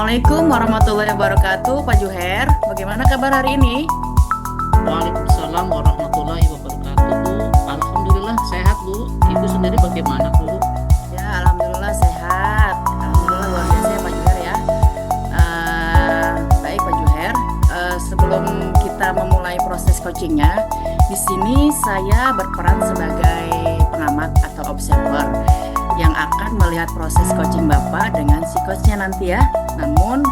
Assalamualaikum warahmatullahi wabarakatuh, Pak Juher. Bagaimana kabar hari ini? Waalaikumsalam warahmatullahi wabarakatuh, Bu. Alhamdulillah sehat, Bu. Ibu sendiri bagaimana, Bu? Ya, alhamdulillah sehat. Alhamdulillah luar biasa ya, Pak Juher ya. Baik, Pak Juher. Sebelum kita memulai proses coachingnya, di sini saya berperan sebagai pengamat atau observer yang akan melihat proses coaching Bapak dengan si coachnya nanti ya. Namun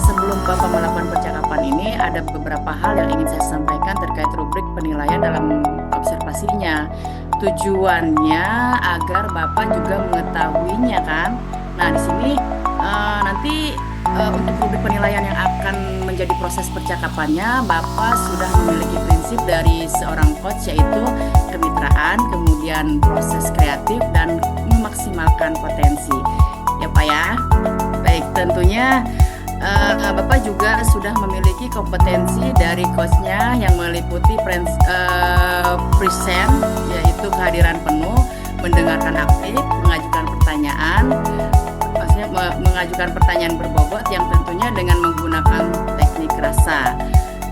sebelum Bapak melakukan percakapan ini, ada beberapa hal yang ingin saya sampaikan terkait rubrik penilaian dalam observasinya. Tujuannya agar Bapak juga mengetahuinya kan. Nah, di sini nanti untuk rubrik penilaian yang akan menjadi proses percakapannya, Bapak sudah memiliki prinsip dari seorang coach, yaitu kemitraan, kemudian proses kreatif, dan memaksimalkan potensi. Ya Pak ya. Baik, tentunya Bapak juga sudah memiliki kompetensi dari coachnya yang meliputi present, yaitu kehadiran penuh, mendengarkan aktif, mengajukan pertanyaan, maksudnya mengajukan pertanyaan berbobot yang tentunya dengan menggunakan teknik rasa.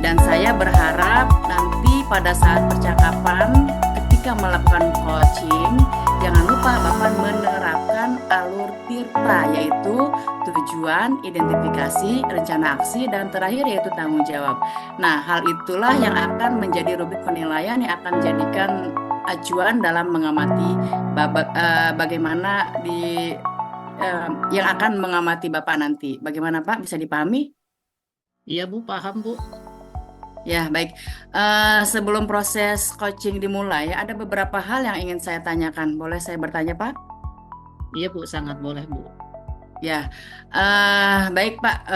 Dan saya berharap nanti pada saat percakapan ketika melakukan coaching, jangan lupa Bapak menerapkan alur tirta, yaitu tujuan, identifikasi, rencana aksi, dan terakhir yaitu tanggung jawab. Nah, hal itulah yang akan menjadi rubrik penilaian yang akan menjadikan acuan dalam mengamati bagaimana yang akan mengamati Bapak nanti. Bagaimana Pak? Bisa dipahami? Iya, Bu, paham, Bu. Ya, baik. Sebelum proses coaching dimulai, ada beberapa hal yang ingin saya tanyakan. Boleh saya bertanya, Pak? Iya, Bu, sangat boleh, Bu. Ya, baik Pak.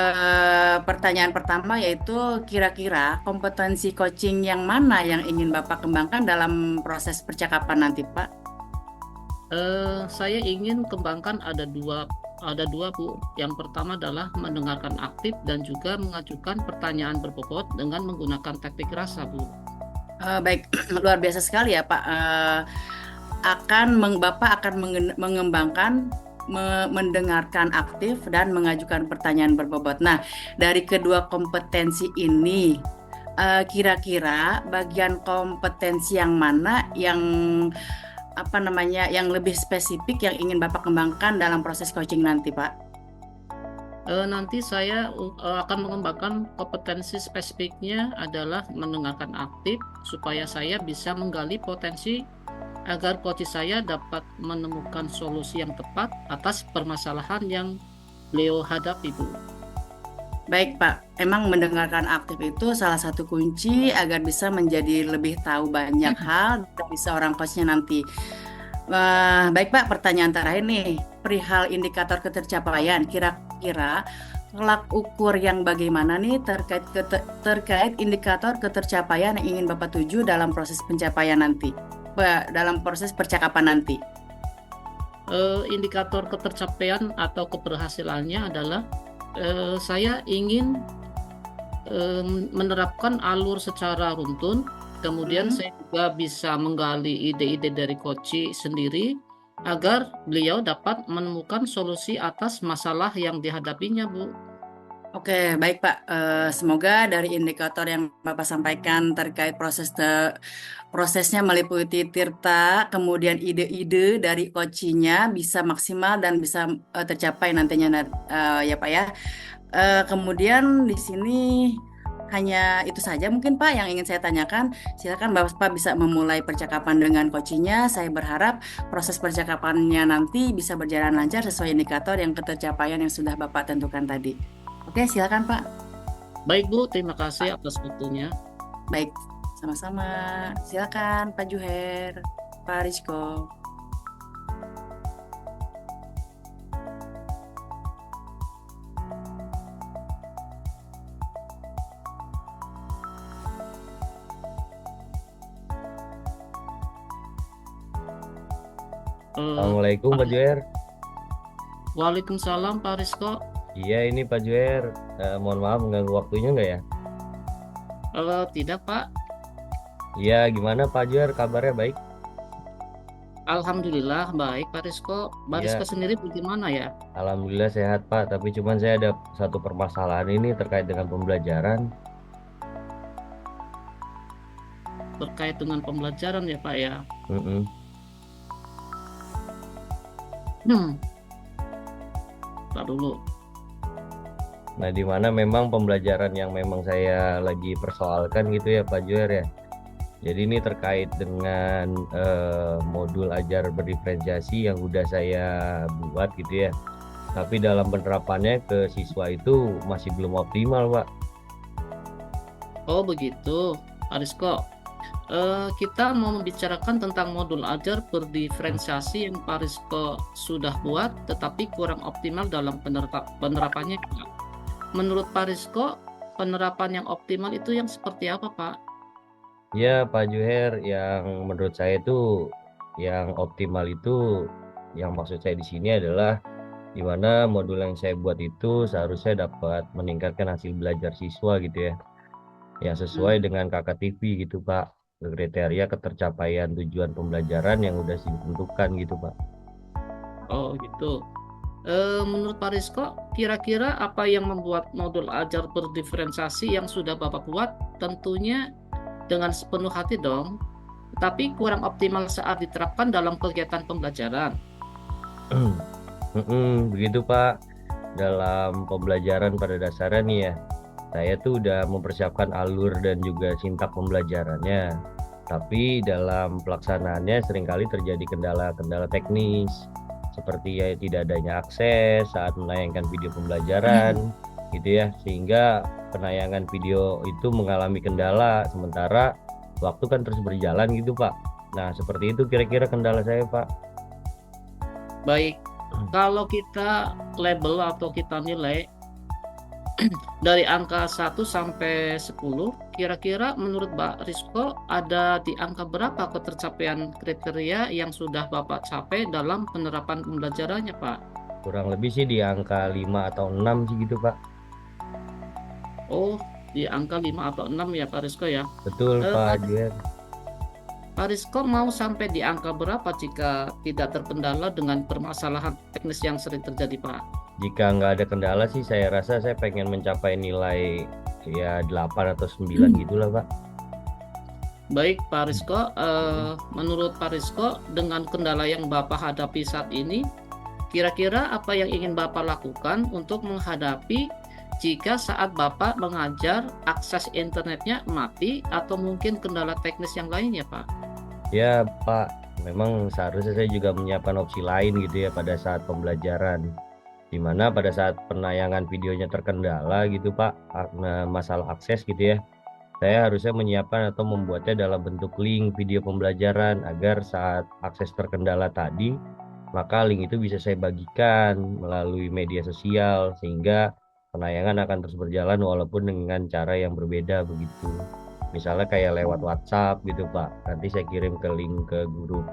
Pertanyaan pertama yaitu kira-kira kompetensi coaching yang mana yang ingin Bapak kembangkan dalam proses percakapan nanti, Pak? Saya ingin kembangkan ada dua, Bu. Yang pertama adalah mendengarkan aktif dan juga mengajukan pertanyaan berbobot dengan menggunakan teknik rasa, Bu. Baik, luar biasa sekali ya Pak. Bapak akan mengembangkan mendengarkan aktif dan mengajukan pertanyaan berbobot. Nah, dari kedua kompetensi ini, kira-kira bagian kompetensi yang mana yang lebih spesifik yang ingin Bapak kembangkan dalam proses coaching nanti, Pak? Nanti saya akan mengembangkan kompetensi spesifiknya adalah mendengarkan aktif supaya saya bisa menggali potensi agar coach saya dapat menemukan solusi yang tepat atas permasalahan yang beliau hadapi, Bu. Baik Pak, emang mendengarkan aktif itu salah satu kunci agar bisa menjadi lebih tahu banyak hal dari seorang coachnya nanti. Baik Pak, pertanyaan terakhir nih, perihal indikator ketercapaian, kira-kira tolak ukur yang bagaimana nih terkait indikator ketercapaian yang ingin Bapak tuju dalam proses pencapaian nanti, dalam proses percakapan nanti? Indikator ketercapaian atau keberhasilannya adalah saya ingin menerapkan alur secara runtun. Kemudian saya juga bisa menggali ide-ide dari coach sendiri agar beliau dapat menemukan solusi atas masalah yang dihadapinya, Bu. Oke, baik Pak. Semoga dari indikator yang Bapak sampaikan terkait prosesnya meliputi tirta, kemudian ide-ide dari coachnya bisa maksimal dan bisa tercapai nantinya, ya Pak ya. Kemudian di sini hanya itu saja mungkin Pak yang ingin saya tanyakan. Silakan Bapak bisa memulai percakapan dengan coachnya. Saya berharap proses percakapannya nanti bisa berjalan lancar sesuai indikator yang ketercapaian yang sudah Bapak tentukan tadi. Oke, silakan Pak. Baik, Bu, terima kasih atas waktunya. Baik, sama-sama. Silakan Pak Juher, Pak Rizko. Assalamualaikum Pak Juher. Waalaikumsalam Pak Rizko. Iya ini Pak Juher, mohon maaf mengganggu waktunya nggak ya? Tidak, Pak. Iya gimana Pak Juher, kabarnya baik? Alhamdulillah baik Pak Rizko. Pak Ya, Rizko sendiri bagaimana ya? alhamdulillah sehat Pak. Tapi cuman saya ada satu permasalahan ini terkait dengan pembelajaran. Terkait dengan pembelajaran ya Pak ya. Mm-mm. Hmm, Pak dulu. Nah, di mana memang pembelajaran yang memang saya lagi persoalkan gitu ya Pak Juer ya. Jadi ini terkait dengan modul ajar berdiferensiasi yang udah saya buat gitu ya. Tapi dalam penerapannya ke siswa itu masih belum optimal Pak. Oh begitu, Pak Rizko. Kita mau membicarakan tentang modul ajar berdiferensiasi yang Pak Rizko sudah buat, tetapi kurang optimal dalam penerapannya. Pak. Menurut Pak Rizko, penerapan yang optimal itu yang seperti apa, Pak? Ya Pak Juher, yang menurut saya itu yang optimal itu, yang maksud saya di sini adalah di mana modul yang saya buat itu seharusnya dapat meningkatkan hasil belajar siswa gitu ya, yang sesuai Hmm. dengan KKTV gitu Pak, kriteria ketercapaian tujuan pembelajaran yang udah ditentukan gitu Pak. Oh gitu. Menurut Pak Rizko, kira-kira apa yang membuat modul ajar berdiferensiasi yang sudah Bapak buat tentunya dengan sepenuh hati dong, tapi kurang optimal saat diterapkan dalam kegiatan pembelajaran. Begitu Pak. Dalam pembelajaran pada dasarnya nih ya, saya tuh udah mempersiapkan alur dan juga sintak pembelajarannya. Tapi dalam pelaksanaannya seringkali terjadi kendala-kendala teknis, seperti ya tidak adanya akses saat menayangkan video pembelajaran, gitu ya, sehingga penayangan video itu mengalami kendala, sementara waktu kan terus berjalan gitu Pak. Nah, seperti itu kira-kira kendala saya Pak. Baik, kalau kita label atau kita nilai dari angka 1 sampai 10, kira-kira menurut Mbak Rizko ada di angka berapa ketercapaian kriteria yang sudah Bapak capai dalam penerapan pembelajarannya, Pak? Kurang lebih sih di angka 5 atau 6 sih gitu Pak. Oh, di angka 5 atau 6 ya, Pak Rizko ya. Betul Pak Pak Juer. Rizko mau sampai di angka berapa jika tidak terkendala dengan permasalahan teknis yang sering terjadi, Pak? Jika nggak ada kendala sih saya rasa saya pengen mencapai nilai ya 8 atau 9 gitulah Pak. Baik, Pak Rizko. Menurut Pak Rizko, dengan kendala yang Bapak hadapi saat ini, kira-kira apa yang ingin Bapak lakukan untuk menghadapi jika saat Bapak mengajar akses internetnya mati atau mungkin kendala teknis yang lainnya, Pak? Ya Pak, memang seharusnya saya juga menyiapkan opsi lain gitu ya pada saat pembelajaran. Dimana pada saat penayangan videonya terkendala gitu Pak, karena masalah akses gitu ya. Saya harusnya menyiapkan atau membuatnya dalam bentuk link video pembelajaran agar saat akses terkendala tadi, maka link itu bisa saya bagikan melalui media sosial sehingga penayangan akan terus berjalan walaupun dengan cara yang berbeda begitu. Misalnya kayak lewat WhatsApp gitu Pak. Nanti saya kirim ke link ke grup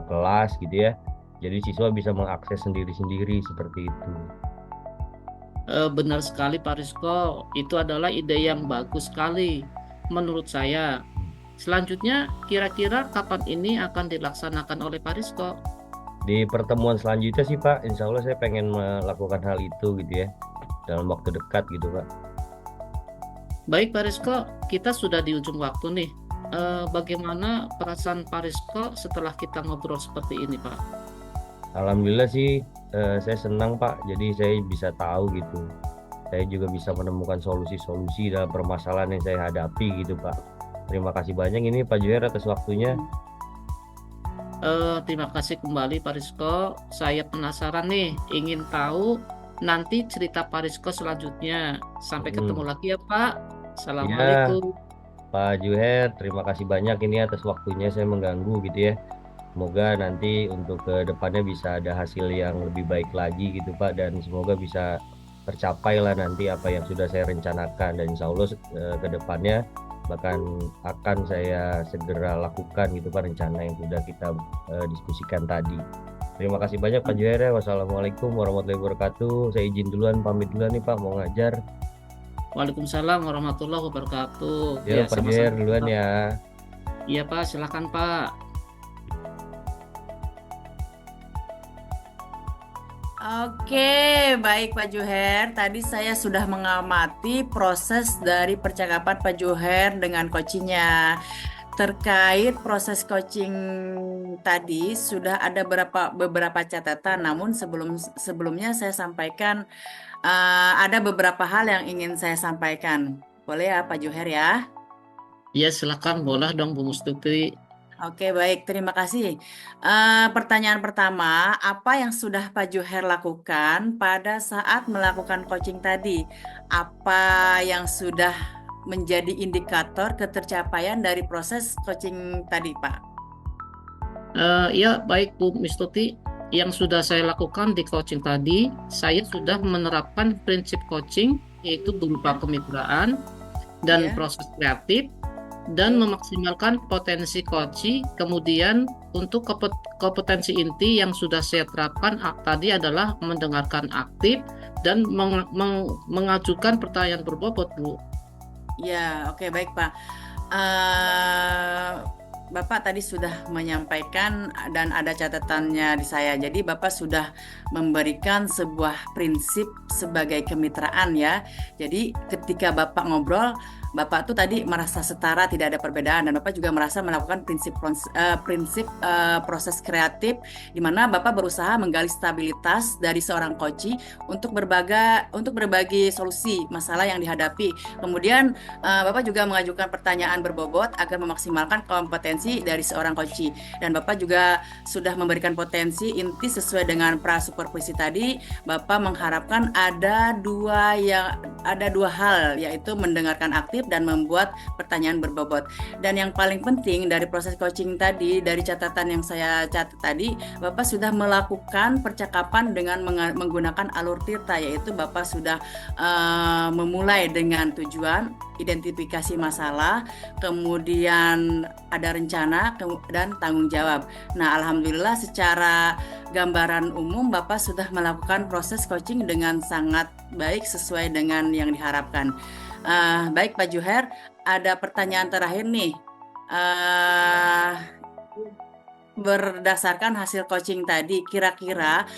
kelas gitu ya. Jadi siswa bisa mengakses sendiri-sendiri seperti itu. Benar sekali, Pak Rizko. Itu adalah ide yang bagus sekali menurut saya. Selanjutnya, kira-kira kapan ini akan dilaksanakan oleh Pak Rizko? Di pertemuan selanjutnya sih Pak, insya Allah saya pengen melakukan hal itu gitu ya, dalam waktu dekat gitu Pak. Baik, Pak Rizko, kita sudah di ujung waktu nih. Bagaimana perasaan Pak Rizko setelah kita ngobrol seperti ini, Pak? Alhamdulillah sih saya senang Pak, jadi saya bisa tahu gitu. Saya juga bisa menemukan solusi-solusi dalam permasalahan yang saya hadapi gitu Pak. Terima kasih banyak ini Pak Juher atas waktunya. Terima kasih kembali, Pak Rizko. Saya penasaran nih, ingin tahu nanti cerita Pak Rizko selanjutnya. Sampai ketemu lagi ya, Pak. Ya, Assalamualaikum. Pak Juher, terima kasih banyak ini atas waktunya saya mengganggu gitu ya. Semoga nanti untuk ke depannya bisa ada hasil yang lebih baik lagi gitu Pak, dan semoga bisa tercapai lah nanti apa yang sudah saya rencanakan, dan insya Allah ke depannya bahkan akan saya segera lakukan gitu Pak rencana yang sudah kita diskusikan tadi. Terima kasih banyak Pak Juhere. Wassalamualaikum warahmatullahi wabarakatuh. Saya izin duluan, pamit duluan nih Pak, mau ngajar. Waalaikumsalam warahmatullahi wabarakatuh. Ya Ya, Pak Juher sama-sama. duluan ya. Iya, Pak. Silakan, Pak. Oke, baik Pak Juher. Tadi saya sudah mengamati proses dari percakapan Pak Juher dengan coachingnya. Terkait proses coaching tadi sudah ada beberapa catatan, namun sebelumnya saya sampaikan ada beberapa hal yang ingin saya sampaikan. Boleh ya Pak Juher ya? Ya, silakan, boleh dong Bu Mustuti. Oke, baik. Terima kasih. Pertanyaan pertama, apa yang sudah Pak Juher lakukan pada saat melakukan coaching tadi? Apa yang sudah menjadi indikator ketercapaian dari proses coaching tadi, Pak? Ya, baik Bu Mustuti. Yang sudah saya lakukan di coaching tadi, saya sudah menerapkan prinsip coaching, yaitu berupa kemitraan dan Ya. proses kreatif, dan memaksimalkan potensi coaching. Kemudian untuk kompetensi inti yang sudah saya terapkan tadi adalah mendengarkan aktif dan mengajukan pertanyaan berbobot, Bu. Ya, oke, baik Pak. Bapak tadi sudah menyampaikan dan ada catatannya di saya. Jadi Bapak sudah memberikan sebuah prinsip sebagai kemitraan ya. Jadi ketika Bapak ngobrol, Bapak tuh tadi merasa setara, tidak ada perbedaan, dan Bapak juga merasa melakukan prinsip proses kreatif, di mana Bapak berusaha menggali stabilitas dari seorang coach untuk berbagi solusi masalah yang dihadapi. Kemudian Bapak juga mengajukan pertanyaan berbobot agar memaksimalkan kompetensi dari seorang coach, dan Bapak juga sudah memberikan potensi inti sesuai dengan pra-supervisi tadi. Bapak mengharapkan ada dua hal, yaitu mendengarkan aktif dan membuat pertanyaan berbobot. Dan yang paling penting dari proses coaching tadi, dari catatan yang saya catat tadi, Bapak sudah melakukan percakapan dengan menggunakan alur tirta, yaitu Bapak sudah memulai dengan tujuan, identifikasi masalah, kemudian ada rencana, dan tanggung jawab. Nah, alhamdulillah secara gambaran umum Bapak sudah melakukan proses coaching dengan sangat baik sesuai dengan yang diharapkan. Baik Pak Juher, ada pertanyaan terakhir nih. Berdasarkan hasil coaching tadi, kira-kira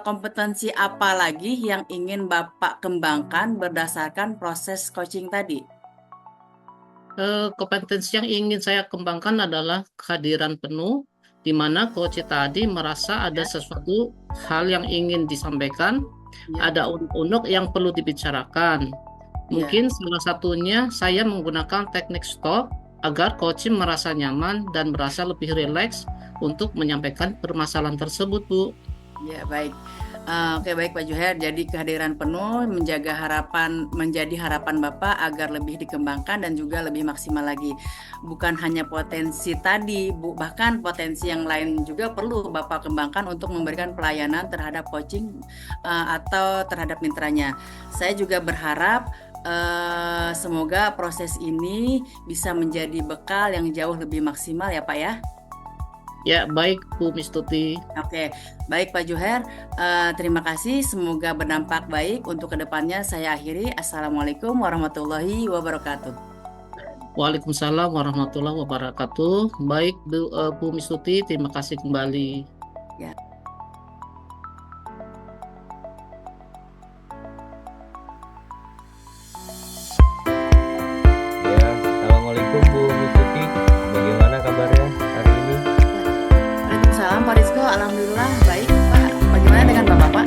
kompetensi apa lagi yang ingin Bapak kembangkan berdasarkan proses coaching tadi? Kompetensi yang ingin saya kembangkan adalah kehadiran penuh, di mana coach tadi merasa ada sesuatu hal yang ingin disampaikan, ada unek-unek yang perlu dibicarakan. Mungkin salah satunya saya menggunakan teknik stop agar coach merasa nyaman dan merasa lebih rileks untuk menyampaikan permasalahan tersebut, Bu. Ya, baik. Oke, baik Pak Juher. Jadi kehadiran penuh menjadi harapan Bapak agar lebih dikembangkan dan juga lebih maksimal lagi. Bukan hanya potensi tadi, Bu, bahkan potensi yang lain juga perlu Bapak kembangkan untuk memberikan pelayanan terhadap coaching atau terhadap mitranya. Saya juga berharap semoga proses ini bisa menjadi bekal yang jauh lebih maksimal ya Pak ya. Ya, baik Bu Mistuti. Oke, baik Pak Juher. Terima kasih. Semoga berdampak baik untuk kedepannya. Saya akhiri. Assalamualaikum warahmatullahi wabarakatuh. Waalaikumsalam warahmatullahi wabarakatuh. Baik Bu Mistuti, terima kasih kembali. Ya. Assalamualaikum Bu Mistuti, bagaimana kabarnya hari ini? Waalaikumsalam Pak Rizko, alhamdulillah baik Pak. Bagaimana dengan Bapak Pak?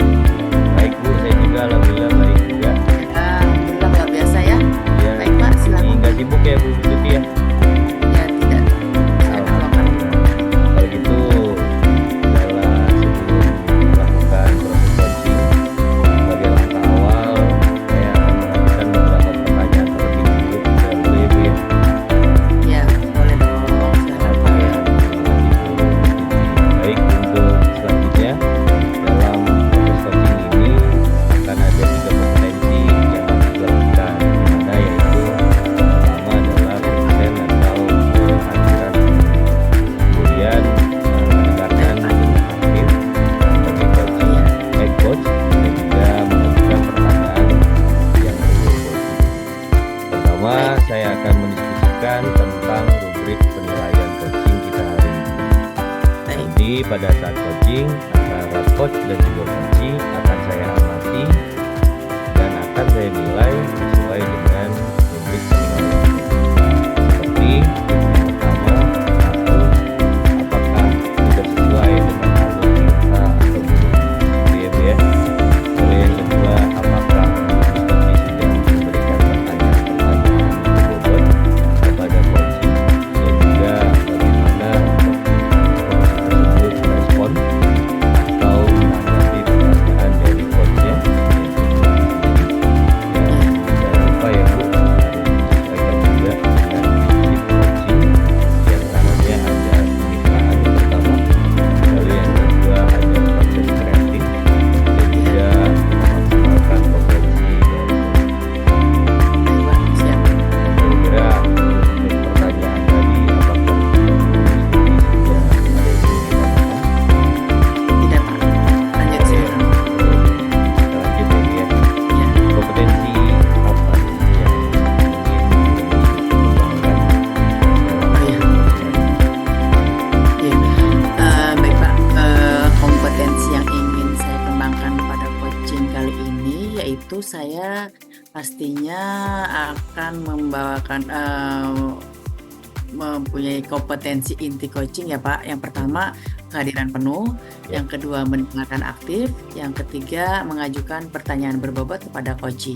Baik Bu, saya juga alhamdulillah baik juga. Alhamdulillah luar biasa ya. Ya, Baik Pak, silakan. nggak sibuk ya Bu Mistuti ya? Ya tidak. Saya tolongkan. Kalau gitu, adalah sebelum melakukan proses coaching, sebagai langkah awal, saya akan mengajukan beberapa pertanyaan terlebih dulu. Boleh ya Bu ya? Ya boleh dong. Silakan Pak. Ya, terima kasih Bu. Baik, untuk selanjutnya dalam proses coaching ini akan ada 3 kompetensi yang harus dilakukan, mana yaitu pertama adalah present atau kehadiran, kemudian mendengarkan dengan aktif sebagai coach dan juga mengajukan pertanyaan yang berbobot. Pertama, saya akan mendiskusikan tentang rubrik penilaian coaching kita hari ini. Baik. Jadi pada saat coaching antara coach dan juga coachee akan saya amati dan akan saya nilai sesuai dengan rubrik senior. Seperti yang pertama, satu, apakah sudah sesuai dengan alur cerita atau belum, gitu ya Bu ya. Lalu yang kedua, apakah coachee sudah memberikan pertanyaan-pertanyaan berbobot kepada coachee, dan juga bagaimana coachee tersebut merespon atau menanggapi pertanyaan dari coachnya, yaitu coachee sendiri. Dan jangan lupa ya Bu, harus disesuaikan juga dengan prinsip coaching, yang namanya ada kemitraan yang pertama, lalu yang kedua ada proses kreatif, dan juga memaksimalkan potensi dari Baik, Pak. Siap. kira-kira untuk pertanyaan tadi, apakah Bu Siti sudah ada yang ingin ditanyakan? Tidak, Pak. Lanjut Oke, silakan. kita lanjut ya Bu ya. Ya. Kompetensi apa yang ingin dikembangkan Oh ya. Iya. Baik Pak, kompetensi yang ingin saya kembangkan pada coaching kali ini yaitu saya pastinya akan membawakan mempunyai kompetensi inti coaching ya Pak. Yang pertama kehadiran penuh, Ya. yang kedua mendengarkan aktif, yang ketiga mengajukan pertanyaan berbobot kepada coachee.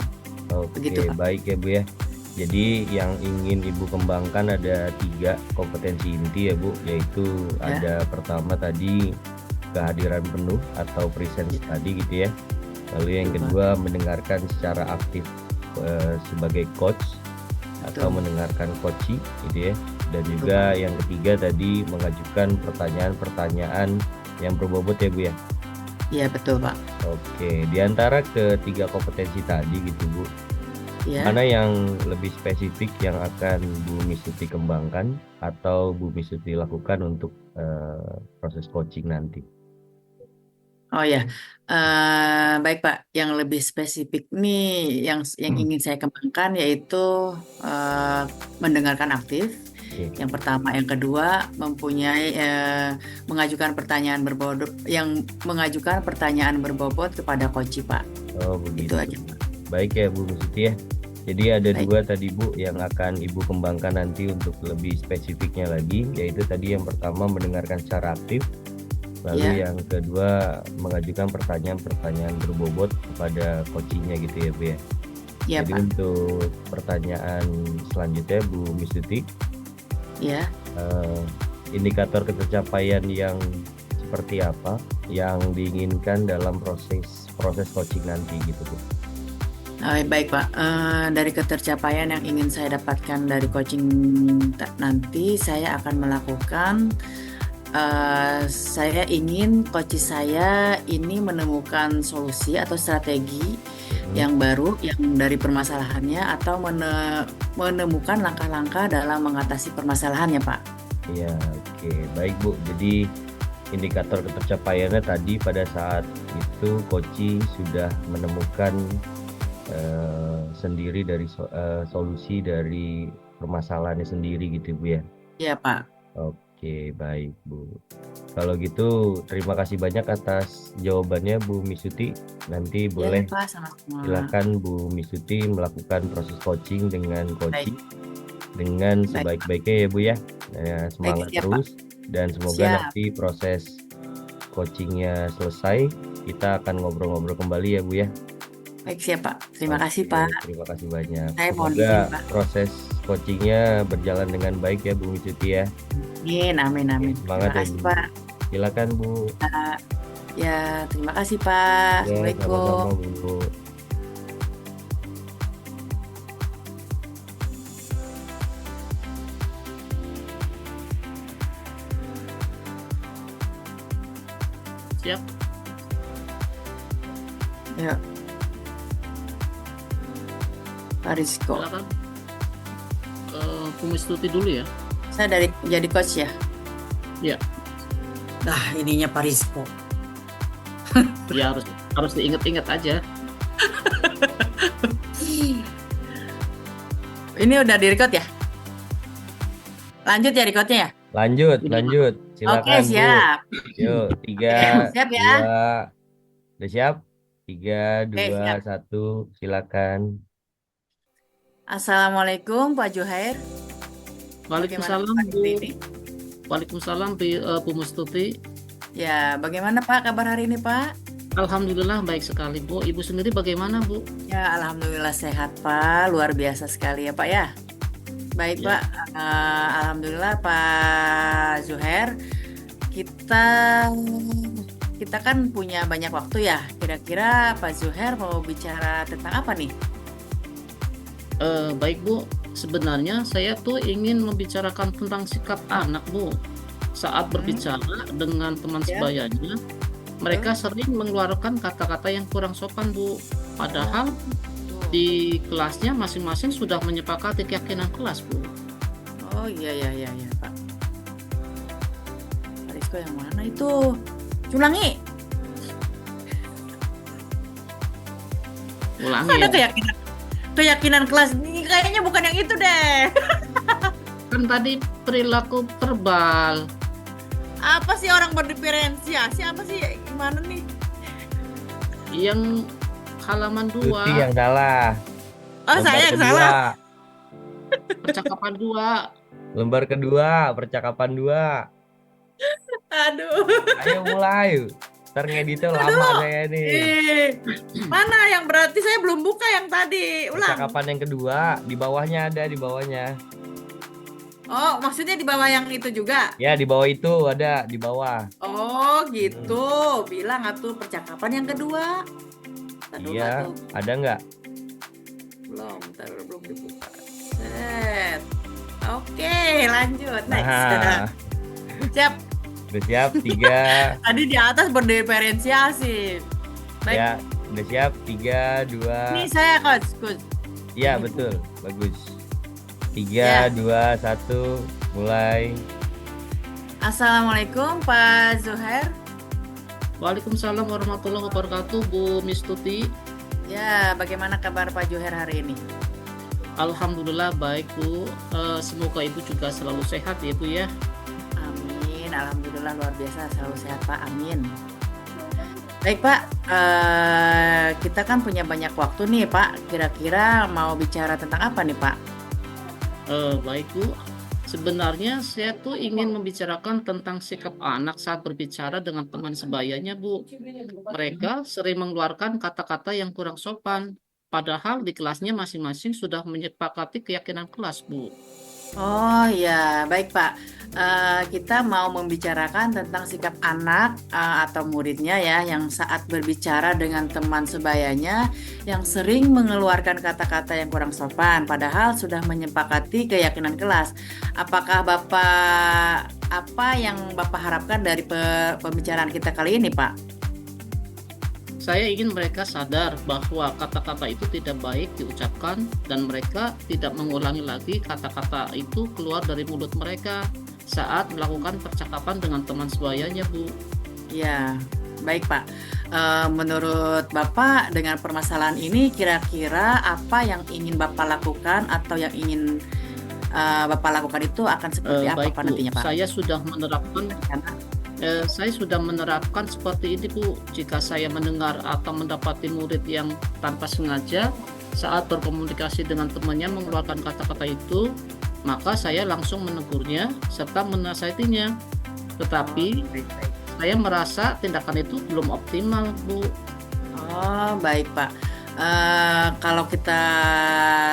Begitu Oke, Pak. baik ya Bu ya. Jadi yang ingin Ibu kembangkan ada 3 kompetensi inti ya Bu, yaitu Ya. ada pertama tadi kehadiran penuh atau presence tadi gitu ya. Lalu yang Betul, Pak. kedua mendengarkan secara aktif sebagai coach atau Betul. mendengarkan coachee gitu ya. Dan juga yang ketiga tadi mengajukan pertanyaan-pertanyaan yang berbobot ya Bu ya. Iya betul Pak. Oke, di antara ketiga kompetensi tadi gitu Bu, Ya. mana yang lebih spesifik yang akan Bu Misuti kembangkan atau Bu Misuti lakukan untuk proses coaching nanti? Oh ya, baik Pak. Yang lebih spesifik nih yang ingin saya kembangkan yaitu mendengarkan aktif. Oke. Yang pertama, yang kedua mempunyai mengajukan pertanyaan berbobot kepada coachee Pak. Oh Itu begitu. aja Pak. Baik ya Bu Misuti ya. Jadi ada Baik. 2 tadi Bu yang akan Ibu kembangkan nanti untuk lebih spesifiknya lagi, yaitu tadi yang pertama mendengarkan secara aktif, lalu Ya. yang kedua mengajukan pertanyaan-pertanyaan berbobot kepada coachee-nya gitu ya Bu ya. Iya Jadi Pak. untuk pertanyaan selanjutnya Bu Misuti, Ya. indikator ketercapaian yang seperti apa yang diinginkan dalam proses coaching nanti gitu Bu? Baik Pak, dari ketercapaian yang ingin saya dapatkan dari coaching nanti, saya akan melakukan, saya ingin coachee saya ini menemukan solusi atau strategi yang baru yang dari permasalahannya atau menemukan langkah-langkah dalam mengatasi permasalahannya Pak. Iya, oke, baik Bu. Jadi indikator ketercapaiannya tadi pada saat itu coachee sudah menemukan sendiri dari solusi dari permasalahannya sendiri gitu Bu ya. Iya Pak. Oke, baik Bu. Kalau gitu terima kasih banyak atas jawabannya Bu Misuti. Nanti Iya boleh Pak, sama-sama. silakan Bu Misuti melakukan proses coaching dengan coachee dengan Baik. sebaik-baiknya ya Bu ya. Semangat siap, Pak. terus dan semoga Siap. nanti proses coachingnya selesai, kita akan ngobrol-ngobrol kembali ya Bu ya. Baik, siap Pak. Terima kasih Oke, Pak. terima kasih banyak. Saya mohon Semoga izin, Pak. proses coachingnya berjalan dengan baik ya Bu Misuti ya. Amin, amin, amin. Semangat Terima ya, kasih Bu. Pak. Silakan Bu. Ya, terima kasih Pak. Ya, Assalamualaikum. sama-sama Bu. Siap. Ya. Pak Rizko. Silakan. Bu Misuti dulu ya. Saya jadi coach ya? Iya. Nah, ininya Pak Rizko. Ya harus diingat-ingat aja. Ini udah direkod ya? Lanjut ya recordnya ya? Lanjut, Udah. lanjut. Oke, Silakan, Bu. siap. Yuk, Oke, 3, siap ya. 2, udah siap? 3, Oke, 2, siap. 1, silakan. Assalamualaikum Pak Juhair. Bagaimana Waalaikumsalam Pak Bu. hari ini? Waalaikumsalam Bu Mustuti. Ya, bagaimana Pak kabar hari ini Pak? Alhamdulillah baik sekali Bu. Ibu sendiri bagaimana Bu? Ya, alhamdulillah sehat Pak. Luar biasa sekali ya Pak ya. Baik Ya. Pak, alhamdulillah Pak Zuhair. Kita kita kan punya banyak waktu ya. Kira-kira Pak Zuhair mau bicara tentang apa nih? Baik Bu, sebenarnya saya tuh ingin membicarakan tentang sikap anak Bu. Saat berbicara dengan teman Ya, sebayanya, betul. mereka sering mengeluarkan kata-kata yang kurang sopan Bu. Padahal Tuh. di kelasnya masing-masing sudah menyepakati keyakinan kelas Bu. Oh iya Pak. Pak Rizko yang mana itu? Ulangi. Ulangi Ada ya. keyakinan kelas ini kayaknya bukan yang itu deh. Kan tadi perilaku verbal. Apa sih orang berdiferensiasi? Apa sih? Gimana nih? Yang halaman Tuti 2, yang salah. Oh, Lembar saya yang kedua. salah. percakapan 2. Lembar kedua, percakapan 2. Aduh. Ayo mulai. Ntar ngeditnya lama Aduh. saya nih. Mana yang berarti saya belum buka yang tadi? Ulang. Percakapan yang kedua, di bawahnya ada, di bawahnya. Oh, maksudnya di bawah yang itu juga? Ya, di bawah itu ada, di bawah. Oh, gitu. Bilang atuh percakapan yang kedua. Ntar dulu Iya, atuh. ada nggak? Belum dibuka. Set. Oke, lanjut. Next. Nah, Siap. udah siap? 3, Tadi di atas berdiferensiasi. Baik. ya, udah siap? 3, 2. Ini saya coach. Iya, Ini, Bu. betul. Bagus. Ya. 3, 2, 1, mulai. Assalamualaikum Pak Zuhair. Waalaikumsalam warahmatullahi wabarakatuh, Bu Mistuti. Ya, bagaimana kabar Pak Zuhair hari ini? Alhamdulillah baik Bu. Semoga Ibu juga selalu sehat ya Bu ya. Amin. Alhamdulillah luar biasa selalu sehat Pak. Amin. Baik Pak, kita kan punya banyak waktu nih Pak. Kira-kira mau bicara tentang apa nih Pak? Baik Bu. Sebenarnya saya tuh ingin membicarakan tentang sikap anak saat berbicara dengan teman sebayanya Bu. Mereka sering mengeluarkan kata-kata yang kurang sopan. Padahal di kelasnya masing-masing sudah menyepakati keyakinan kelas Bu. Oh ya, baik Pak. Kita mau membicarakan tentang sikap anak atau muridnya ya, yang saat berbicara dengan teman sebayanya yang sering mengeluarkan kata-kata yang kurang sopan, padahal sudah menyepakati keyakinan kelas. Apakah Bapak apa yang Bapak harapkan dari pembicaraan kita kali ini, Pak? Saya ingin mereka sadar bahwa kata-kata itu tidak baik diucapkan dan mereka tidak mengulangi lagi kata-kata itu keluar dari mulut mereka saat melakukan percakapan dengan teman sebayanya, Bu. Ya, baik Pak. Menurut Bapak dengan permasalahan ini kira-kira apa yang ingin Bapak lakukan atau yang ingin Bapak lakukan itu akan seperti apa Baik Pak Bu, nantinya Pak? saya sudah menerapkan seperti ini Bu. Jika saya mendengar atau mendapati murid yang tanpa sengaja saat berkomunikasi dengan temannya mengeluarkan kata-kata itu, maka saya langsung menegurnya serta menasihatinya. Tetapi Baik. saya merasa tindakan itu belum optimal Bu. Oh, baik Pak. Kalau kita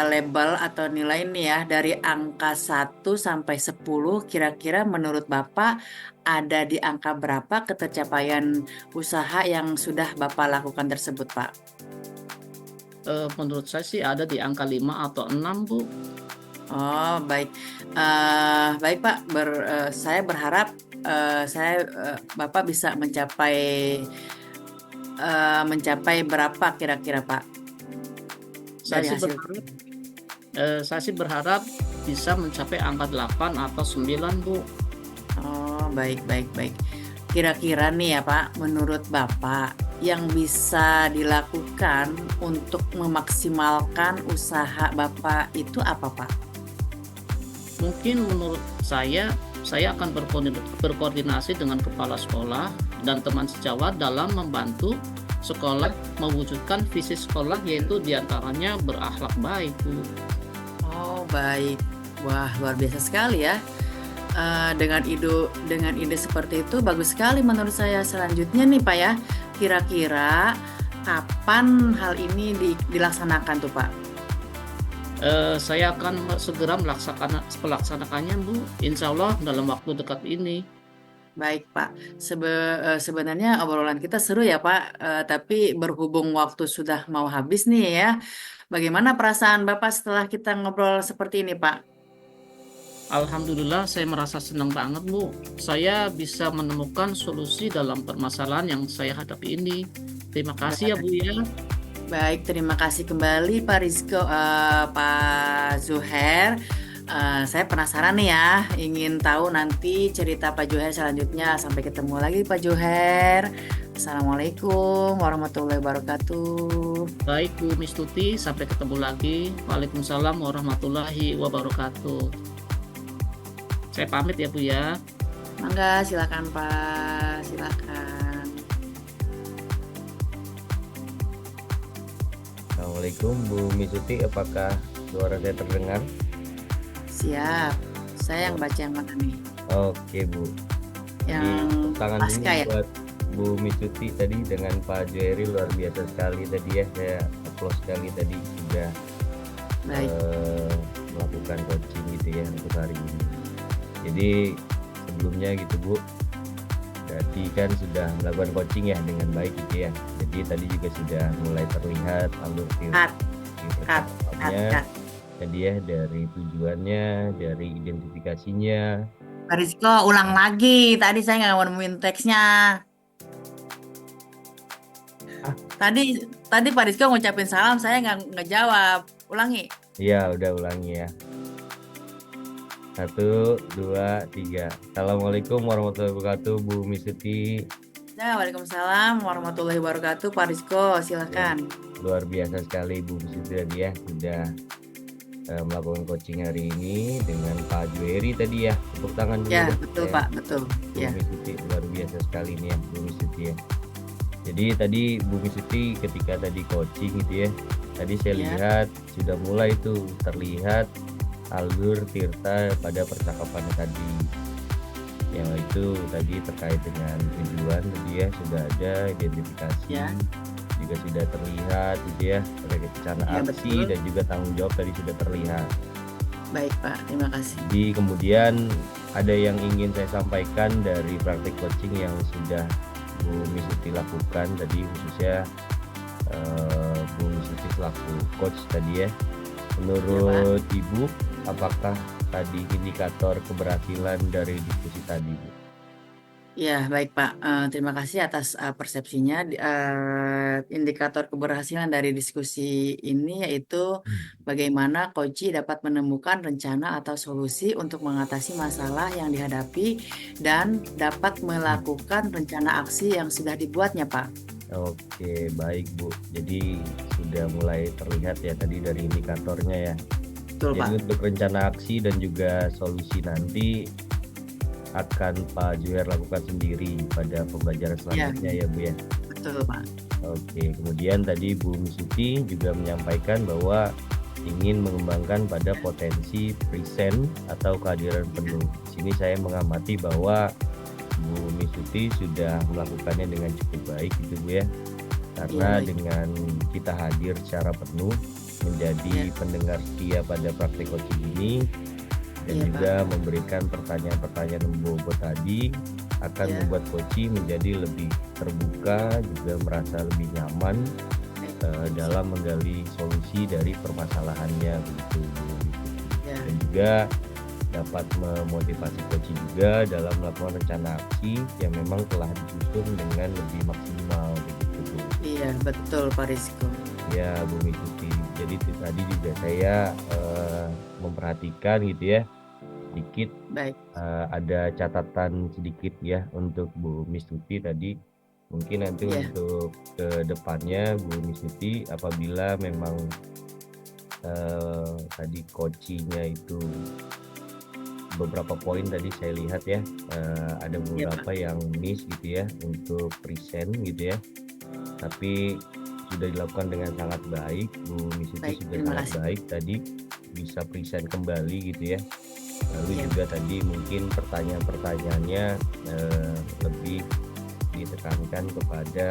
label atau nilai nih ya dari angka 1 sampai 10, kira-kira menurut Bapak ada di angka berapa ketercapaian usaha yang sudah Bapak lakukan tersebut, Pak? Menurut saya sih ada di angka 5 atau 6 Bu. Oh, baik. Baik Pak, saya berharap Bapak bisa mencapai berapa kira-kira Pak dari hasil? Saya sih berharap bisa mencapai angka 8 atau 9 Bu. Oh, baik. Kira-kira nih ya Pak, menurut Bapak yang bisa dilakukan untuk memaksimalkan usaha Bapak itu apa Pak? Mungkin menurut saya saya akan berkoordinasi dengan kepala sekolah dan teman sejawat dalam membantu sekolah mewujudkan visi sekolah, yaitu diantaranya berakhlak baik, Bu. Oh, baik. Wah, luar biasa sekali ya. Dengan ide seperti itu bagus sekali menurut saya. Selanjutnya nih Pak ya, kira-kira kapan hal ini dilaksanakan tuh Pak? Saya akan segera melaksanakannya, Bu. Insya Allah dalam waktu dekat ini. Baik Pak, sebenarnya obrolan kita seru ya Pak, tapi berhubung waktu sudah mau habis nih ya, bagaimana perasaan Bapak setelah kita ngobrol seperti ini Pak? Alhamdulillah, saya merasa senang banget, Bu. Saya bisa menemukan solusi dalam permasalahan yang saya hadapi ini. Terima kasih ya, Bu ya. Baik, terima kasih kembali Pak Rizko, Pak Zuher. Saya penasaran nih ya, ingin tahu nanti cerita Pak Juher selanjutnya. Sampai ketemu lagi Pak Juher. Assalamualaikum warahmatullahi wabarakatuh. Baik, Bu Mistuti, sampai ketemu lagi. Waalaikumsalam warahmatullahi wabarakatuh. Saya pamit ya, Bu ya. Mangga, silakan Pak, silakan. Assalamualaikum Bu Misuti, apakah suara saya terdengar? Siap, saya yang baca yang mana nih? Oke Bu, Yang tangan pasca dulu ya? buat Bu Misuti tadi dengan Pak Joeri, luar biasa sekali tadi ya. Saya applause sekali tadi sudah Baik, melakukan coaching gitu ya untuk hari ini. Jadi sebelumnya gitu Bu, berarti kan sudah melakukan coaching ya dengan baik gitu ya. Jadi tadi juga sudah mulai terlihat alur cut. percakapannya. Jadi ya dari tujuannya, dari identifikasinya. Pak Rizko, ulang lagi. Tadi saya nggak nemuin teksnya. Tadi Pak Rizko ngucapin salam, saya nggak jawab. Ulangi. Iya, udah ulangi ya. 1, 2, 3. Assalamualaikum warahmatullahi wabarakatuh, Bu Misuti. Ya, waalaikumsalam warahmatullahi wabarakatuh. Pak Rizko, silakan. Luar biasa sekali Bu Misuti tadi ya, sudah melakukan coaching hari ini dengan Pak Joeri tadi ya. Tepuk tangan dulu. Ya, deh. betul Ya, Pak, betul. Bu Ya, Misuti luar biasa sekali nih ya, Bu Misuti ya. Jadi tadi Bu Misuti ketika tadi coaching gitu ya, tadi saya Ya. lihat sudah mulai tuh terlihat alur tirta pada percakapan tadi, yang itu tadi terkait dengan tujuan tadi ya, sudah ada identifikasi, Ya. juga sudah terlihat gitu ya, rencana Ya, aksi betul. dan juga tanggung jawab tadi sudah terlihat. Baik Pak, terima kasih. Jadi kemudian ada yang ingin saya sampaikan dari praktik coaching yang sudah Bu Misuti lakukan tadi, khususnya Bu Misuti selaku coach tadi ya. Menurut Ibu, apakah tadi indikator keberhasilan dari diskusi tadi, Bu? Ya, baik Pak. Terima kasih atas persepsinya. Indikator keberhasilan dari diskusi ini yaitu bagaimana coach dapat menemukan rencana atau solusi untuk mengatasi masalah yang dihadapi dan dapat melakukan rencana aksi yang sudah dibuatnya, Pak. Oke, baik Bu. Jadi sudah mulai terlihat ya tadi dari indikatornya ya. Betul, Pak. Jadi untuk rencana aksi dan juga solusi nanti akan Pak Juher lakukan sendiri pada pembelajaran selanjutnya ya Bu ya. Betul, Pak. Oke, kemudian tadi Bu Misuti juga menyampaikan bahwa ingin mengembangkan pada potensi present atau kehadiran penuh. Di sini saya mengamati bahwa Bu Misuti sudah melakukannya dengan cukup baik gitu Bu ya. Karena Iya, baik. dengan kita hadir secara penuh menjadi pendengar setia pada praktek coaching ini dan Iya, juga memberikan pertanyaan-pertanyaan membobot tadi akan Ya. membuat coach menjadi lebih terbuka, juga merasa lebih nyaman dalam menggali solusi dari permasalahannya begitu Bu. Ya. Dan juga dapat memotivasi coach juga dalam melakukan rencana aksi yang memang telah disusun dengan lebih maksimal begitu Bu. Iya, betul Pak Rizko. Ya Bu Misuti. Jadi itu tadi juga saya memperhatikan gitu ya, sedikit Baik. ada catatan sedikit ya untuk Bu Misuti tadi. Mungkin nanti Iya. untuk ke depannya Bu Misuti apabila memang tadi coachingnya itu beberapa poin tadi saya lihat ya, ada Iya, Pak. beberapa yang miss gitu ya untuk present gitu ya. Tapi sudah dilakukan dengan sangat baik, Bu Miss Siti Baik, sudah terima sangat kasih. baik tadi bisa present kembali gitu ya. Lalu Iya, juga tadi mungkin pertanyaan-pertanyaannya lebih ditekankan kepada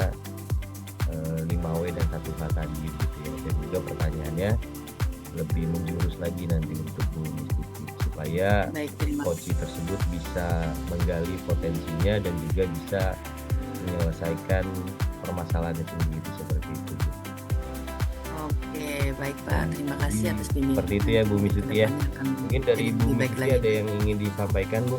5W dan 1H tadi gitu ya. Dan juga pertanyaannya lebih menjurus lagi nanti untuk Bu Miss Siti supaya baik, terima coach tersebut bisa menggali potensinya dan juga bisa menyelesaikan permasalahannya sendiri seperti itu. Oke, baik Pak. Terima kasih atas bimbingan. Seperti itu ya Bu Miss Siti ya. Kedepannya akan Mungkin dari jadi Bu lebih Miss baik Siti lagi. ada yang ingin disampaikan Bu?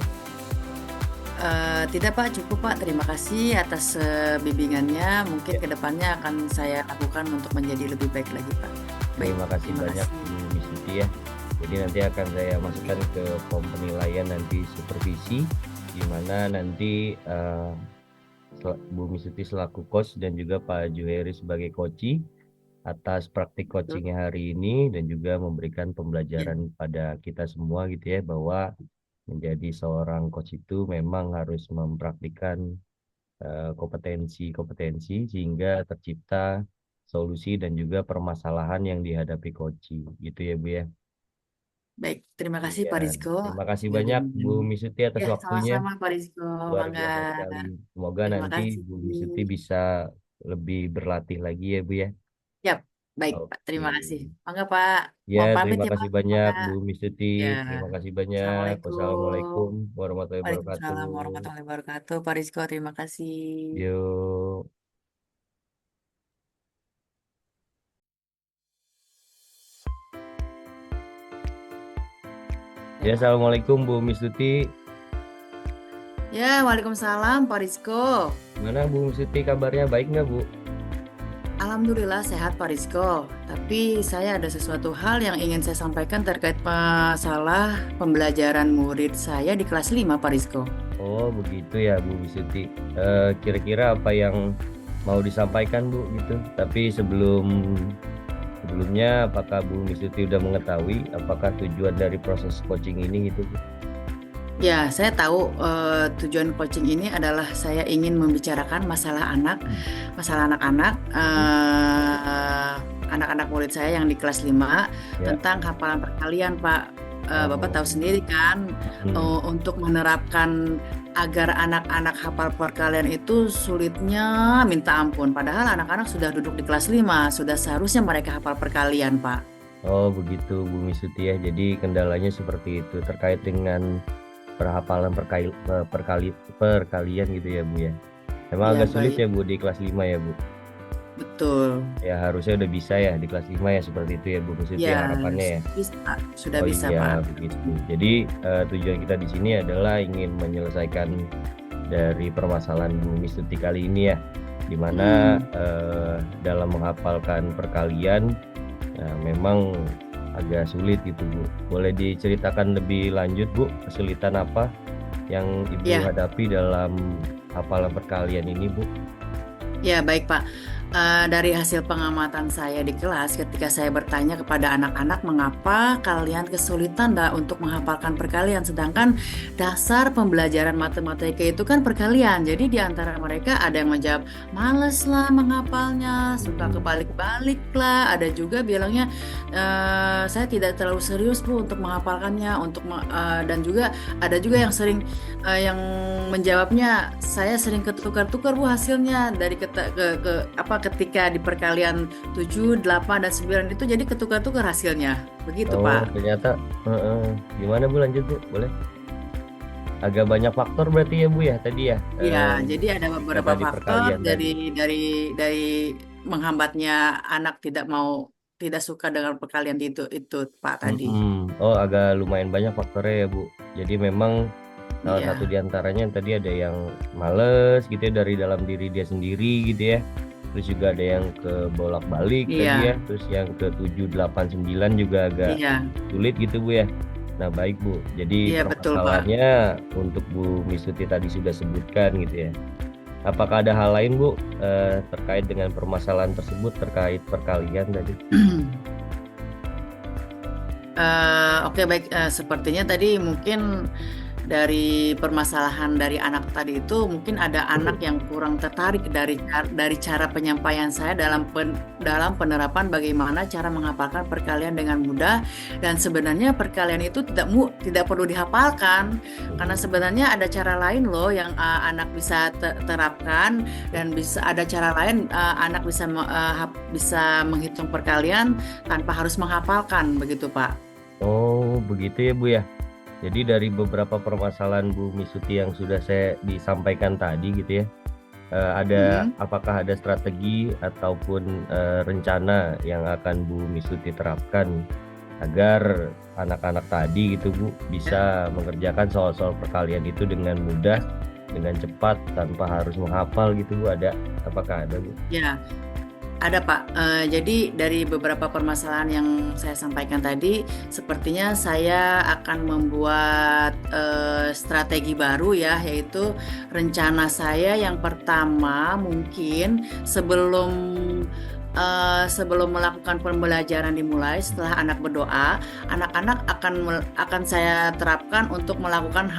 Tidak Pak, cukup Pak. Terima kasih atas bimbingannya. Mungkin kedepannya akan saya lakukan untuk menjadi lebih baik lagi Pak. Baik, Terima kasih terima banyak kasih. Bu Miss Siti ya. Jadi nanti akan saya masukkan ke form penilaian nanti supervisi, di mana nanti Bu Miss Siti selaku coach dan juga Pak Juheri sebagai coach atas praktik Betul. coachingnya hari ini dan juga memberikan Ya, pembelajaran pada kita semua gitu ya, bahwa menjadi seorang coach itu memang harus mempraktikkan kompetensi-kompetensi sehingga tercipta solusi dan juga permasalahan yang dihadapi coach gitu ya Bu ya. baik. Terima kasih Iya, Pak Rizko. terima kasih Sudah banyak Bu bimbingan. Miss Siti atas Ya, waktunya, sama-sama Pak Rizko. luar Mangga. biasa sekali. Semoga Terima nanti kasih. Bu Miss Siti bisa lebih berlatih lagi ya Bu ya. Yap, baik Pak. Oke. Terima kasih. Mangga Pak. Ya, Mohon pamit terima ya Pak. kasih banyak Mangga. Bu Miss Siti. Ya. Terima kasih banyak. Assalamualaikum. Wassalamualaikum warahmatullahi Waalaikumsalam wabarakatuh. warahmatullahi wabarakatuh. Pak Rizko, terima kasih. Yuk. Ya, assalamualaikum Bu Miss Tuti. Ya, waalaikumsalam Pak Rizko. Gimana Bu Miss Tuti, kabarnya baik nggak Bu? Alhamdulillah sehat Pak Rizko. Tapi saya ada sesuatu hal yang ingin saya sampaikan terkait masalah pembelajaran murid saya di kelas 5 Pak Rizko. Oh begitu ya Bu Miss Tuti. Kira-kira apa yang mau disampaikan Bu gitu? Tapi sebelumnya apakah Bu Miss Tuti udah mengetahui apakah tujuan dari proses coaching ini gitu Bu? Ya, saya tahu tujuan coaching ini adalah saya ingin membicarakan masalah anak-anak, anak-anak murid saya yang di kelas 5 Ya. tentang hafalan perkalian, Pak. Bapak tahu sendiri kan, untuk menerapkan agar anak-anak hafal perkalian itu sulitnya minta ampun. Padahal anak-anak sudah duduk di kelas 5, sudah seharusnya mereka hafal perkalian, Pak. Oh begitu Bu Miss Tuti ya. Jadi kendalanya seperti itu terkait dengan perhafalan perkalian gitu ya Bu ya. Emang Ya, agak sulit baik. ya Bu di kelas 5 ya Bu. Betul. Ya harusnya udah bisa ya di kelas 5 ya, seperti itu ya Bu Miss Tuti Ya, harapannya ya. sudah Oh bisa, iya Pak. begitu. Jadi tujuan kita di sini adalah ingin menyelesaikan dari permasalahan Bu Miss Tuti kali ini ya, dimana dalam menghafalkan perkalian memang agak sulit gitu Bu. Boleh diceritakan lebih lanjut Bu, kesulitan apa yang Ibu Ya. hadapi dalam hafalan perkalian ini Bu? Ya, baik Pak. Dari hasil pengamatan saya di kelas, ketika saya bertanya kepada anak-anak mengapa kalian kesulitan untuk menghafalkan perkalian, sedangkan dasar pembelajaran matematika itu kan perkalian. Jadi di antara mereka ada yang menjawab males lah menghafalnya, suka kebalik-balik lah. Ada juga bilangnya saya tidak terlalu serius Bu untuk menghafalkannya, dan juga ada juga yang sering yang menjawabnya saya sering ketukar-tukar Bu hasilnya dari ketika di perkalian 7, 8, dan 9 itu jadi ketukar-tukar hasilnya. Begitu Pak. Ternyata gimana Bu, lanjut Bu, boleh? Agak banyak faktor berarti ya Bu ya tadi ya? Iya, jadi ada beberapa tadi faktor perkalian dari menghambatnya anak tidak suka dengan perkalian itu Pak tadi. Oh agak lumayan banyak faktornya ya Bu. Jadi memang salah Iya. satu diantaranya tadi ada yang males gitu ya dari dalam diri dia sendiri gitu ya. Terus juga ada yang ke bolak-balik tadi ya. Terus yang ke 7, 8, 9 juga agak sulit gitu Bu ya. Nah baik Bu, jadi permasalahannya untuk Bu Miss Tuti tadi sudah sebutkan gitu ya. Apakah ada hal lain Bu terkait dengan permasalahan tersebut terkait perkalian tadi? Oke, baik. Sepertinya tadi mungkin dari permasalahan dari anak tadi itu mungkin ada anak yang kurang tertarik dari cara penyampaian saya dalam penerapan bagaimana cara menghafalkan perkalian dengan mudah, dan sebenarnya perkalian itu tidak perlu dihafalkan, karena sebenarnya ada cara lain loh yang anak bisa terapkan, dan bisa ada cara lain anak bisa menghitung perkalian tanpa harus menghafalkan, begitu Pak. Oh, begitu ya Bu ya. Jadi dari beberapa permasalahan Bu Misuti yang sudah saya disampaikan tadi gitu ya, apakah ada strategi ataupun rencana yang akan Bu Misuti terapkan agar anak-anak tadi gitu Bu bisa mengerjakan soal-soal perkalian itu dengan mudah, dengan cepat tanpa harus menghafal gitu Bu? Apakah ada Bu? Ya, ada Pak. Jadi dari beberapa permasalahan yang saya sampaikan tadi, sepertinya saya akan membuat strategi baru ya, yaitu rencana saya yang pertama mungkin sebelum melakukan pembelajaran dimulai, setelah anak berdoa, anak-anak akan saya terapkan untuk melakukan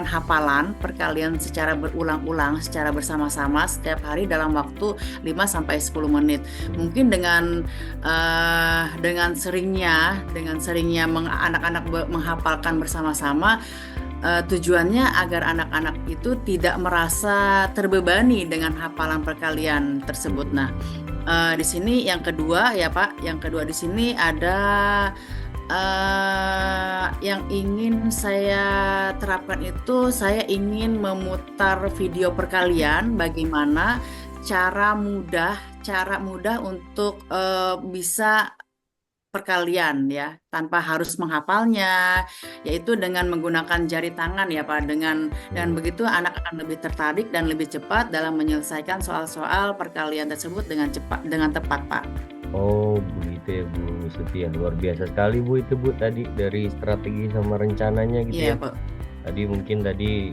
hafalan perkalian secara berulang-ulang, secara bersama-sama setiap hari dalam waktu 5 sampai 10 menit. Mungkin dengan seringnya anak-anak menghafalkan bersama-sama, tujuannya agar anak-anak itu tidak merasa terbebani dengan hafalan perkalian tersebut. Nah, di sini yang kedua ya Pak, yang kedua di sini ada yang ingin saya terapkan itu, saya ingin memutar video perkalian bagaimana cara mudah untuk bisa perkalian ya tanpa harus menghafalnya, yaitu dengan menggunakan jari tangan ya Pak. Dan begitu anak akan lebih tertarik dan lebih cepat dalam menyelesaikan soal-soal perkalian tersebut dengan tepat Pak. Oh, begitu ya Bu Misuti ya. Luar biasa sekali Bu itu Bu tadi dari strategi sama rencananya gitu Iya ya. Pak. Tadi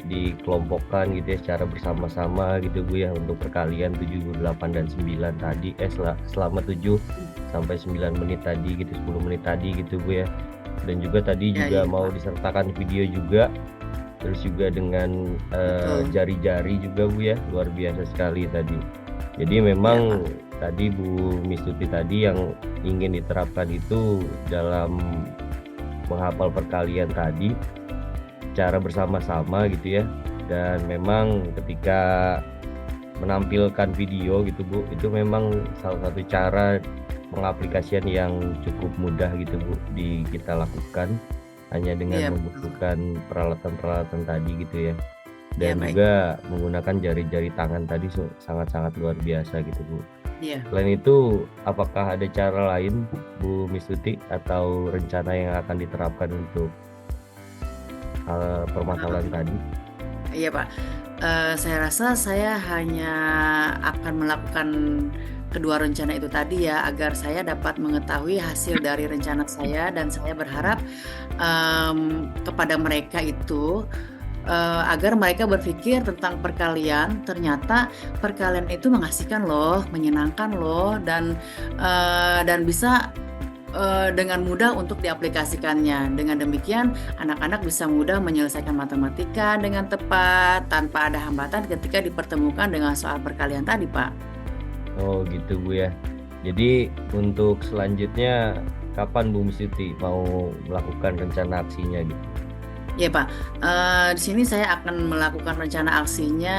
dikelompokkan gitu ya secara bersama-sama gitu Bu ya untuk perkalian 7, 8 dan 9 tadi selama 7 sampai 9 menit tadi gitu, 10 menit tadi gitu Bu ya. Dan juga tadi Ya, juga iya, mau Pak. disertakan video juga, terus juga dengan Betul. jari-jari juga Bu ya. Luar biasa sekali tadi. Jadi Iya, memang Pak. tadi Bu Mistuti tadi yang ingin diterapkan itu dalam menghafal perkalian tadi cara bersama-sama gitu ya. Dan memang ketika menampilkan video gitu Bu, itu memang salah satu cara pengaplikasian yang cukup mudah gitu Bu kita lakukan hanya dengan Iya, betul. membutuhkan peralatan-peralatan tadi gitu ya. Iya, Dan baik. juga menggunakan jari-jari tangan tadi sangat-sangat luar biasa gitu Bu. Iya. Selain itu, apakah ada cara lain Bu Mistuti atau rencana yang akan diterapkan untuk permasalahan tadi? Iya Pak, saya rasa saya hanya akan melakukan kedua rencana itu tadi ya, agar saya dapat mengetahui hasil dari rencana saya, dan saya berharap kepada mereka itu agar mereka berpikir tentang perkalian. Ternyata perkalian itu mengasihkan loh, menyenangkan loh, dan bisa dengan mudah untuk diaplikasikannya. Dengan demikian, anak-anak bisa mudah menyelesaikan matematika dengan tepat tanpa ada hambatan ketika dipertemukan dengan soal perkalian tadi, Pak. Oh gitu Bu ya. Jadi untuk selanjutnya kapan Bu Mistuti mau melakukan rencana aksinya gitu? Ya Pak, di sini saya akan melakukan rencana aksinya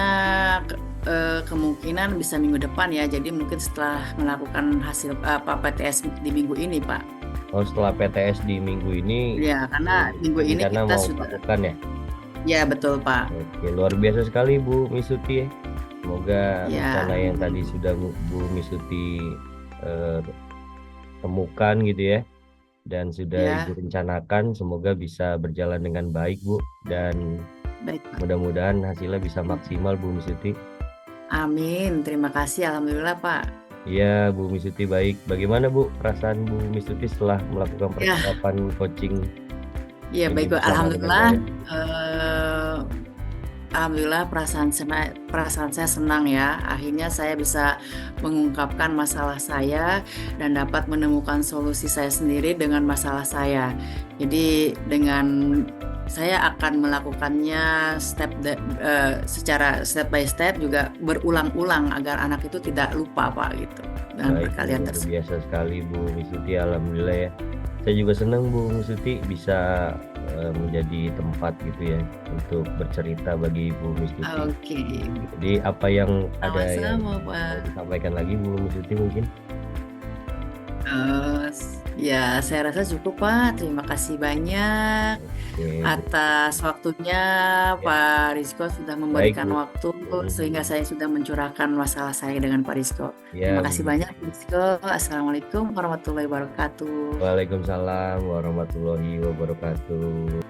kemungkinan bisa minggu depan ya. Jadi mungkin setelah melakukan hasil PTS di minggu ini, Pak. Oh, setelah PTS di minggu ini Ya, karena minggu ini rencana kita mau sudah. melakukan ya? Ya, betul Pak. Oke, luar biasa sekali Bu Mistuti ya. Semoga Ya, rencana yang tadi sudah Bu Mistuti temukan gitu ya, dan sudah ya, Ibu rencanakan, semoga bisa berjalan dengan baik Bu, dan baik Pak. mudah-mudahan hasilnya bisa maksimal Bu Mistuti. Amin. Terima kasih. Alhamdulillah Pak. Iya Bu Mistuti, baik. Bagaimana Bu perasaan Bu Mistuti setelah melakukan Ya, persiapan coaching ya ini baik Pak. bersama dengan Alhamdulillah. saya? Alhamdulillah perasaan saya senang ya. Akhirnya saya bisa mengungkapkan masalah saya dan dapat menemukan solusi saya sendiri dengan masalah saya. Jadi dengan saya akan melakukannya secara step by step, juga berulang-ulang agar anak itu tidak lupa Pak gitu dengan Baik, perkalian luar tersebut. biasa sekali Bu Misuti, alhamdulillah ya. Saya juga senang Bu Misuti bisa menjadi tempat gitu ya untuk bercerita bagi Bu Misuti. Oke, Jadi apa yang ada yang sama-sama mau Pak. disampaikan lagi Bu Misuti mungkin? Ya, saya rasa cukup Pak. Terima kasih banyak Oke, Bu. atas waktunya. Ya, Pak Rizko sudah baik memberikan Bu. waktu sehingga saya sudah mencurahkan masalah saya dengan Pak Rizko. Terima Ya, kasih Bu. banyak Pak Rizko. Assalamualaikum warahmatullahi wabarakatuh. Waalaikumsalam warahmatullahi wabarakatuh.